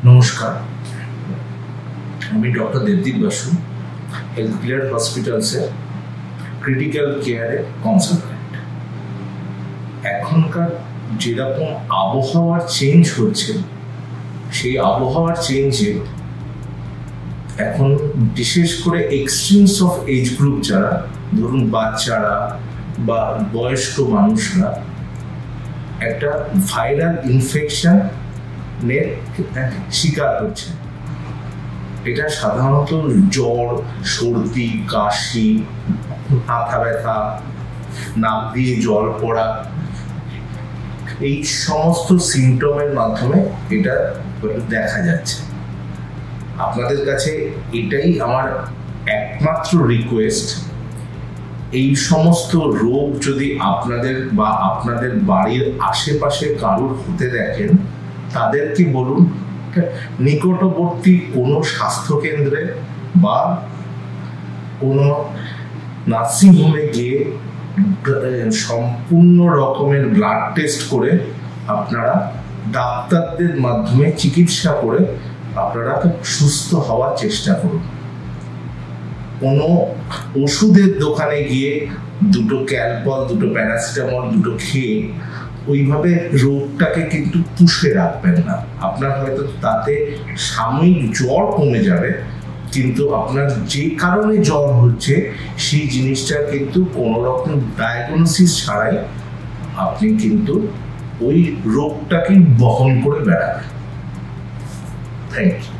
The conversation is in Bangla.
নমস্কার, আমি doctor Debdeep Basu, health care হসপিটালসের ক্রিটিক্যাল কেয়ারের কনসালটেন্ট। এখনকার যেরকম আবহাওয়ার চেঞ্জ হচ্ছে, সেই আবহাওয়ার চেঞ্জে এখন বিশেষ করে এক্সট্রিমস অফ এজ গ্রুপ যারা, ধরুন বাচ্চারা বা বয়স্ক মানুষরা, একটা ভাইরাল ইনফেকশনের শিকার হচ্ছে। এটা সাধারণত জ্বর, সর্দি, কাশি, মাথা ব্যথা, নাক দিয়ে জল পড়া, এই সমস্ত সিমটমের মাধ্যমে এটা দেখা যাচ্ছে। আপনাদের কাছে এটাই আমার একমাত্র রিকোয়েস্ট, এই সমস্ত রোগ যদি আপনাদের বা আপনাদের বাড়ির আশেপাশে কারোর হতে দেখেন, তাদেরকে বলুন নিকটবর্তী কোনো স্বাস্থ্যকেন্দ্রে বা কোনো নার্সিংহোমে গিয়ে সম্পূর্ণ রকমের ব্লাড টেস্ট করে আপনারা ডাক্তারদের মাধ্যমে চিকিৎসা করে আপনারা সুস্থ হওয়ার চেষ্টা করুন। কোনো ওষুধের দোকানে গিয়ে দুটো ক্যালপল, দুটো প্যারাসিটামল, দুটো খেয়ে ওইভাবে রোগটাকে কিন্তু পুষে রাখবেন না। আপনার হয়তো তাতে সাময়িক জ্বর কমে যাবে, কিন্তু আপনার যে কারণে জ্বর হচ্ছে সেই জিনিসটা কিন্তু কোনো রকম ডায়াগনোসিস ছাড়াই আপনি কিন্তু ওই রোগটাকে বহন করে বেড়াবেন। Thank you.